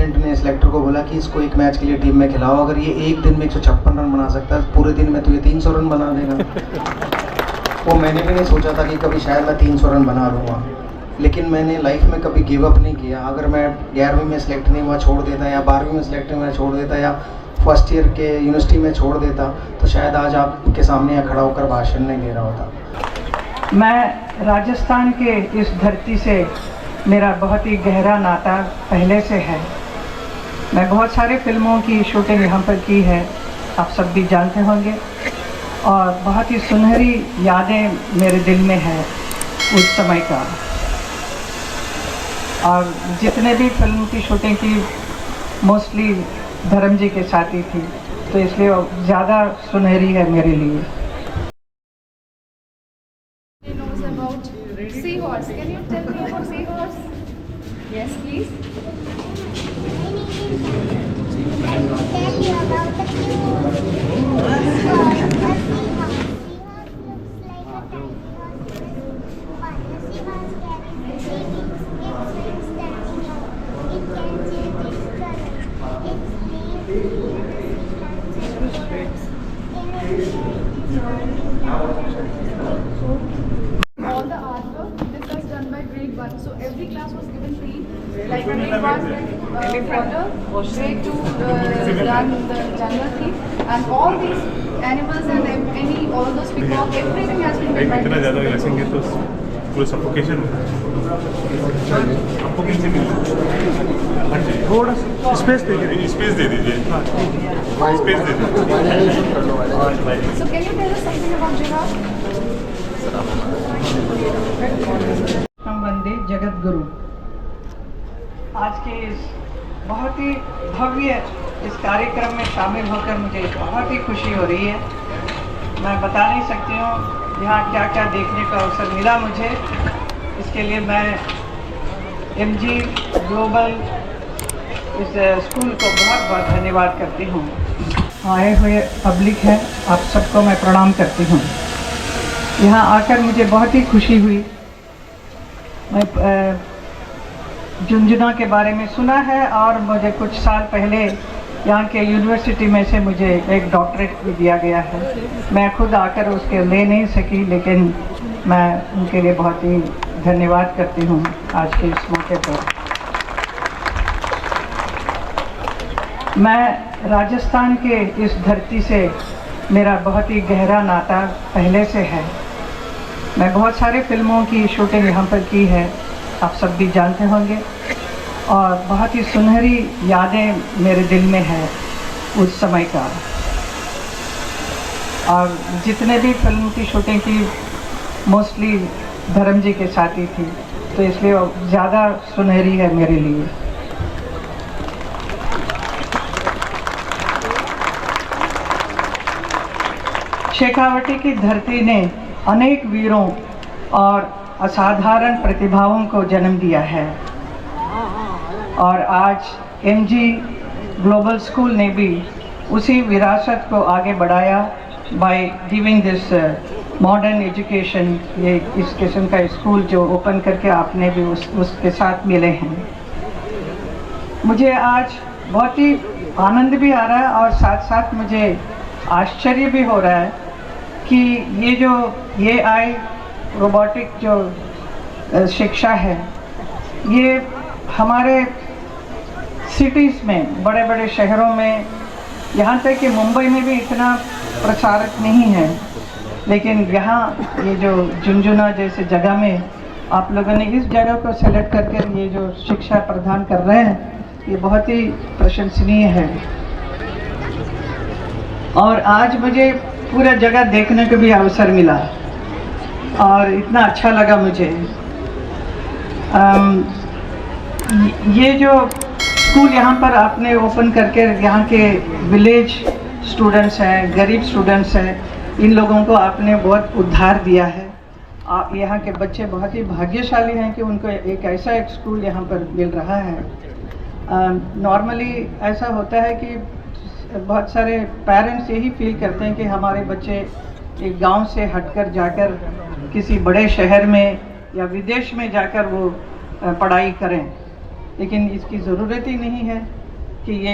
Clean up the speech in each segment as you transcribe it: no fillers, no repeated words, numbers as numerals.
President ने selector को बोला कि इसको एक मैच के लिए टीम में खिलाओ, अगर ये एक दिन में 156 रन बना सकता है पूरे दिन में तो ये 300 रन बना देगा। वो मैंने भी नहीं सोचा था कि कभी शायद मैं 300 रन बना लूँगा, लेकिन मैंने लाइफ में कभी गिव अप नहीं किया। अगर मैं 11वीं में सिलेक्ट नहीं हुआ छोड़ देता, या 12वीं में सिलेक्ट नहीं हुआ छोड़ देता, या फर्स्ट ईयर के यूनिवर्सिटी में छोड़ देता, तो शायद आज आपके सामने यहाँ खड़ा होकर भाषण नहीं दे रहा होता। मैं राजस्थान के इस धरती से मेरा बहुत ही गहरा नाता पहले से है। मैं बहुत सारे फिल्मों की शूटिंग यहाँ पर की है, आप सब भी जानते होंगे, और बहुत ही सुनहरी यादें मेरे दिल में है उस समय का। और जितने भी फिल्म की शूटिंग की मोस्टली धर्म जी के साथ ही थी, तो इसलिए वो ज़्यादा सुनहरी है मेरे लिए। knows about seahorse. Can you tell me about seahorse? Yes, please. I will tell you about the cute seahorse. A seahorse. Seahorse looks like a tiny horse. But the seahorse carries the savings. Its wings standing out. It can change its color. Its All the artwork, this was done by grade 1. So every class was given theme. Like grade 1, water, grade 2, run the jungle theme. And all these animals and all those peacock, everything has been done by इतना ज़्यादा this. लसेंगे तो पूरा suffocation आपको किन से मिल थोड़ा space दे दीजिए, space दे दीजिए, स्पेस दे दीजिए। So can you tell us something about giraffe? हम वंदे जगत गुरु। आज के इस बहुत ही भव्य इस कार्यक्रम में शामिल होकर मुझे बहुत ही खुशी हो रही है। मैं बता नहीं सकती हूँ यहाँ क्या क्या देखने का अवसर मिला मुझे। इसके लिए मैं MG ग्लोबल इस स्कूल को बहुत बहुत धन्यवाद करती हूँ। आए हुए पब्लिक है, आप सबको मैं प्रणाम करती हूँ। यहाँ आकर मुझे बहुत ही खुशी हुई। मैं झुंझुनू के बारे में सुना है, और मुझे कुछ साल पहले यहाँ के यूनिवर्सिटी में से मुझे एक डॉक्टरेट भी दिया गया है। मैं खुद आकर उसके ले नहीं सकी, लेकिन मैं उनके लिए बहुत ही धन्यवाद करती हूँ आज के इस मौके पर। मैं राजस्थान के इस धरती से मेरा बहुत ही गहरा नाता पहले से है। मैं बहुत सारे फिल्मों की शूटिंग यहाँ पर की है, आप सब भी जानते होंगे, और बहुत ही सुनहरी यादें मेरे दिल में है उस समय का। और जितने भी फिल्म की शूटिंग की मोस्टली धर्म जी के साथ ही थी, तो इसलिए वो ज़्यादा सुनहरी है मेरे लिए। शेखावटी की धरती ने अनेक वीरों और असाधारण प्रतिभाओं को जन्म दिया है, और आज MG ग्लोबल स्कूल ने भी उसी विरासत को आगे बढ़ाया by giving this modern education. ये इस किस्म का स्कूल जो ओपन करके आपने भी उसके साथ मिले हैं। मुझे आज बहुत ही आनंद भी आ रहा है, और साथ साथ मुझे आश्चर्य भी हो रहा है कि ये जो AI रोबोटिक जो शिक्षा है, ये हमारे सिटीज़ में, बड़े बड़े शहरों में, यहाँ तक कि मुंबई में भी इतना प्रचारित नहीं है, लेकिन यहाँ ये जो झुंझुनू जैसे जगह में आप लोगों ने इस जगह को सेलेक्ट करके ये जो शिक्षा प्रदान कर रहे हैं, ये बहुत ही प्रशंसनीय है। और आज मुझे पूरा जगह देखने को भी अवसर मिला, और इतना अच्छा लगा मुझे। ये जो स्कूल यहाँ पर आपने ओपन करके यहाँ के विलेज स्टूडेंट्स हैं, गरीब स्टूडेंट्स हैं, इन लोगों को आपने बहुत उद्धार दिया है। यहाँ के बच्चे बहुत ही भाग्यशाली हैं कि उनको एक ऐसा एक स्कूल यहाँ पर मिल रहा है। नॉर्मली ऐसा होता है कि बहुत सारे पेरेंट्स यही फील करते हैं कि हमारे बच्चे एक गांव से हटकर जाकर किसी बड़े शहर में या विदेश में जाकर वो पढ़ाई करें, लेकिन इसकी ज़रूरत ही नहीं है कि ये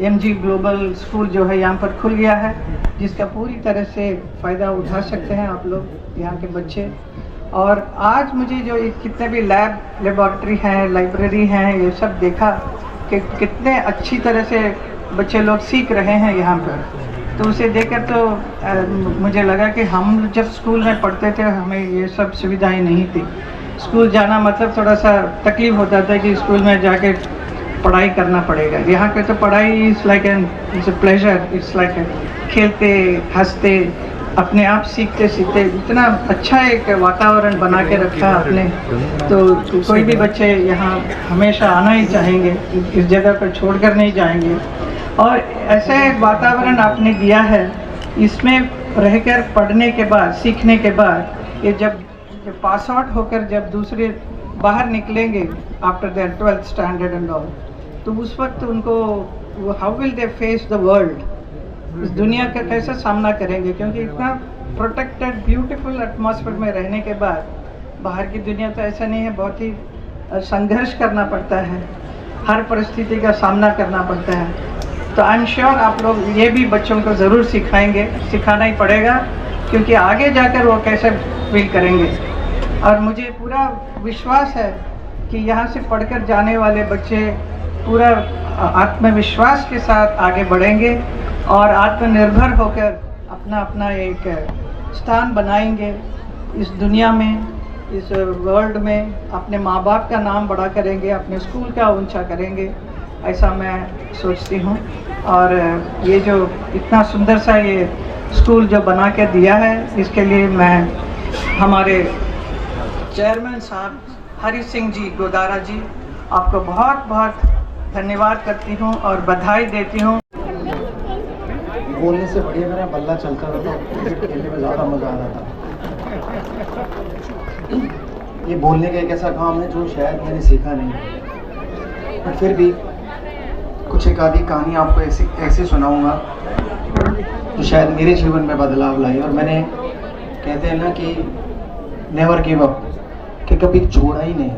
एमजी ग्लोबल स्कूल जो है यहाँ पर खुल गया है, जिसका पूरी तरह से फ़ायदा उठा सकते हैं आप लोग यहाँ के बच्चे। और आज मुझे जो ये कितने भी लेबॉर्ट्री हैं, लाइब्रेरी हैं, ये सब देखा कि कितने अच्छी तरह से बच्चे लोग सीख रहे हैं यहाँ पर। तो उसे देखकर तो मुझे लगा कि हम जब स्कूल में पढ़ते थे हमें ये सब सुविधाएं नहीं थी। स्कूल जाना मतलब थोड़ा सा तकलीफ होता था कि स्कूल में जाके पढ़ाई करना पड़ेगा। यहाँ पे तो पढ़ाई is like it's a pleasure, it's like खेलते हंसते अपने आप सीखते सीखते इतना अच्छा एक वातावरण बना के रखा आपने, तो कोई भी बच्चे यहाँ हमेशा आना ही चाहेंगे, इस जगह पर छोड़कर नहीं जाएंगे। और ऐसा एक वातावरण आपने दिया है, इसमें रहकर पढ़ने के बाद, सीखने के बाद, ये जब पास आउट होकर जब दूसरे बाहर निकलेंगे after their 12th standard and all, तो उस वक्त उनको how will they face the world, इस दुनिया का कैसे सामना करेंगे, क्योंकि इतना प्रोटेक्टेड ब्यूटीफुल एटमॉस्फेयर में रहने के बाद बाहर की दुनिया तो ऐसा नहीं है, बहुत ही संघर्ष करना पड़ता है, हर परिस्थिति का सामना करना पड़ता है। तो आई एम श्योर आप लोग ये भी बच्चों को ज़रूर सिखाएंगे, सिखाना ही पड़ेगा, क्योंकि आगे जाकर वो कैसे फील करेंगे। और मुझे पूरा विश्वास है कि यहाँ से पढ़कर जाने वाले बच्चे पूरा आत्मविश्वास के साथ आगे बढ़ेंगे और आत्मनिर्भर होकर अपना अपना एक स्थान बनाएंगे इस दुनिया में, इस वर्ल्ड में, अपने माँ बाप का नाम बड़ा करेंगे, अपने स्कूल का ऊंचा करेंगे, ऐसा मैं सोचती हूँ। और ये जो इतना सुंदर सा ये स्कूल जो बना के दिया है, इसके लिए मैं हमारे चेयरमैन साहब हरि सिंह जी गोदारा जी, आपको बहुत बहुत धन्यवाद करती हूँ और बधाई देती हूँ। बोलने से बढ़िया मेरा बल्ला चलता था तो क्रिकेट खेलने में ज़्यादा मज़ा आ रहा था। ये बोलने का एक ऐसा काम है जो शायद मैंने सीखा नहीं, पर फिर भी कुछ एक आधी कहानी आपको ऐसी सुनाऊंगा जो शायद मेरे जीवन में बदलाव लाई। और मैंने, कहते हैं ना कि नेवर गिव अप, कि कभी छोड़ा ही नहीं।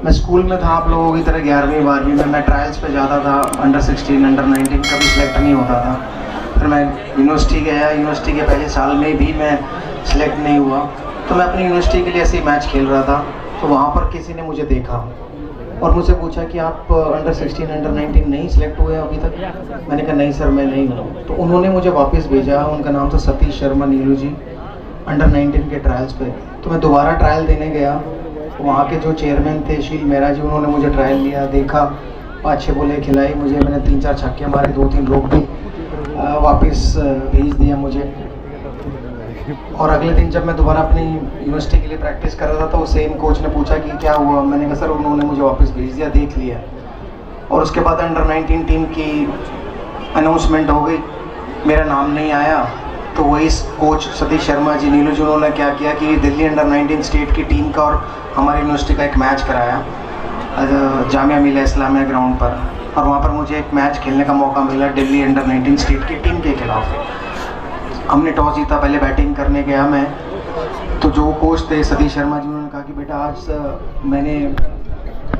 मैं स्कूल में था आप लोगों की तरह, 11वीं 12वीं में मैं ट्रायल्स पे जाता था, अंडर 16 अंडर 19 कभी सिलेक्ट नहीं होता था। फिर मैं यूनिवर्सिटी गया, यूनिवर्सिटी के पहले साल में भी मैं सिलेक्ट नहीं हुआ, तो मैं अपनी यूनिवर्सिटी के लिए ऐसे ही मैच खेल रहा था। तो वहाँ पर किसी ने मुझे देखा और मुझसे पूछा कि आप अंडर 16 अंडर 19 नहीं सिलेक्ट हुए अभी तक? मैंने कहा नहीं सर मैं नहीं हूँ। तो उन्होंने मुझे वापस भेजा, उनका नाम था सतीश शर्मा नीलू जी, अंडर 19 के ट्रायल्स पे। तो मैं दोबारा ट्रायल देने गया, वहाँ के जो चेयरमैन थे शील मेहरा जी, उन्होंने मुझे ट्रायल लिया, देखा, 5-6 बॉलें खिलाई मुझे, मैंने 3-4 छक्के मारे, 2-3 रोक भी वापस भेज दिया मुझे। और अगले दिन जब मैं दोबारा अपनी यूनिवर्सिटी के लिए प्रैक्टिस कर रहा था तो सेम कोच ने पूछा कि क्या हुआ, मैंने कहा सर उन्होंने मुझे वापस भेज दिया, देख लिया। और उसके बाद अंडर 19 टीम की अनाउंसमेंट हो गई, मेरा नाम नहीं आया। तो वही कोच सतीश शर्मा जी नीलू जी, उन्होंने क्या किया कि दिल्ली अंडर 19 स्टेट की टीम का और हमारी यूनिवर्सिटी का एक मैच कराया जामिया मिलिया इस्लामिया ग्राउंड पर, और वहाँ पर मुझे एक मैच खेलने का मौका मिला दिल्ली अंडर 19 स्टेट की टीम के खिलाफ। हमने टॉस जीता, पहले बैटिंग करने गया मैं। तो जो कोच थे सतीश शर्मा जी, उन्होंने कहा कि बेटा आज मैंने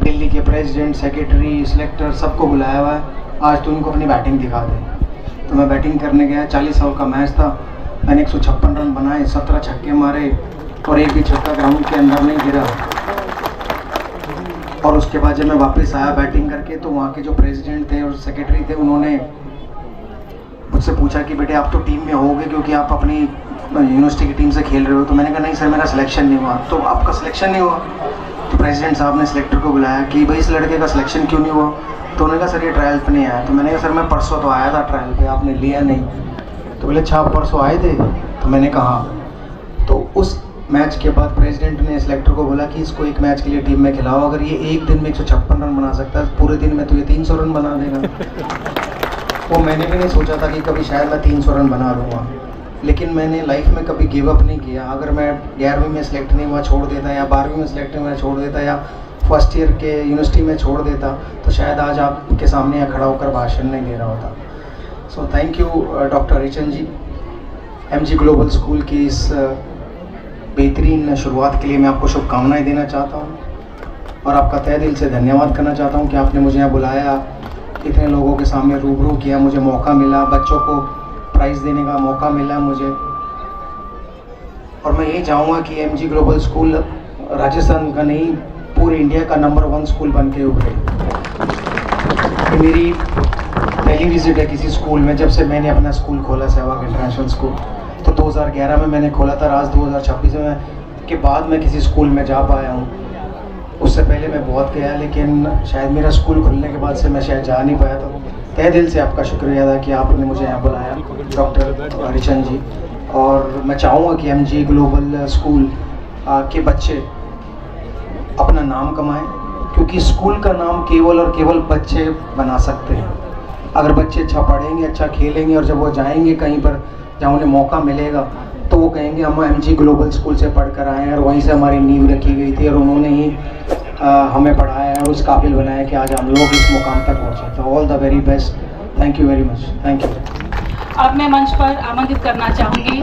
दिल्ली के प्रेसिडेंट, सेक्रेटरी, सिलेक्टर सबको बुलाया हुआ है, आज तो उनको अपनी बैटिंग दिखा दे। तो मैं बैटिंग करने गया, 40 ओवर का मैच था, मैंने 156 रन बनाए, 17 छक्के मारे और एक भी छक्का ग्राउंड के अंदर नहीं गिरा। और उसके बाद जब मैं वापस आया बैटिंग करके, तो वहाँ के जो प्रेसिडेंट थे और सेक्रेटरी थे, उन्होंने मुझसे पूछा कि बेटे आप तो टीम में होगे क्योंकि आप अपनी यूनिवर्सिटी की टीम से खेल रहे हो। तो मैंने कहा नहीं सर मेरा सिलेक्शन नहीं हुआ। तो आपका सिलेक्शन नहीं हुआ? तो प्रेसिडेंट साहब ने सिलेक्टर को बुलाया कि भाई इस लड़के का सिलेक्शन क्यों नहीं हुआ? तो उन्होंने कहा सर ये ट्रायल पे नहीं आया। तो मैंने कहा सर मैं परसों तो आया था ट्रायल पे, आपने लिया नहीं। तो बोले अच्छा आप परसों आए थे? तो मैंने कहा। तो उस मैच के बाद प्रेसिडेंट ने सिलेक्टर को बोला कि इसको एक मैच के लिए टीम में खिलाओ, अगर ये एक दिन में 156 रन बना सकता है, पूरे दिन में तो ये 300 रन बना देगा। वो मैंने भी नहीं सोचा था कि कभी शायद मैं 300 रन बना लूँगा, लेकिन मैंने लाइफ में कभी गिव अप नहीं किया। अगर मैं 11वीं में सिलेक्ट नहीं हुआ छोड़ देता, या 12वीं में सिलेक्ट नहीं हुआ छोड़ देता, या फर्स्ट ईयर के यूनिवर्सिटी में छोड़ देता, तो शायद आज आपके सामने यहाँ खड़ा होकर भाषण नहीं दे रहा होता। So thank you doctor Harichand ji, MG global school की इस बेहतरीन शुरुआत के लिए मैं आपको शुभकामनाएं देना चाहता हूँ। और आपका तहे दिल से धन्यवाद करना चाहता हूँ कि आपने मुझे यहाँ बुलाया, इतने लोगों के सामने रूबरू किया, मुझे मौका मिला, बच्चों को प्राइज़ देने का मौका मिला मुझे। और मैं यही चाहूँगा कि एमजी ग्लोबल स्कूल राजस्थान का नहीं, पूरे इंडिया का नंबर 1 स्कूल बन के उभरे। ये मेरी पहली विजिट है किसी स्कूल में, जब से मैंने अपना स्कूल खोला, सहवाग इंटरनेशनल स्कूल। तो 2011 में मैंने खोला था, आज 2026 में के बाद मैं किसी स्कूल में जा पाया हूँ। उससे पहले मैं बहुत गया, लेकिन शायद मेरा स्कूल खुलने के बाद से मैं शायद जा नहीं पाया। तो तहे दिल से आपका शुक्रिया अदा कि आपने मुझे यहाँ बुलाया, डॉक्टर हरिचंद जी। और मैं चाहूँगा कि एमजी ग्लोबल स्कूल के बच्चे अपना नाम कमाएं, क्योंकि स्कूल का नाम केवल और केवल बच्चे बना सकते हैं। अगर बच्चे अच्छा पढ़ेंगे, अच्छा खेलेंगे, और जब वो जाएंगे कहीं पर जहाँ उन्हें मौका मिलेगा, तो वो कहेंगे हम एमजी ग्लोबल स्कूल से पढ़ कर आए हैं और वहीं से हमारी नींव रखी गई थी और उन्होंने ही हमें पढ़ाया और उस काबिल बनाया कि आज हम लोग इस मुकाम तक पहुँचे। तो all the very best, thank you very much, thank you. अब मैं मंच पर आमंत्रित करना चाहूँगी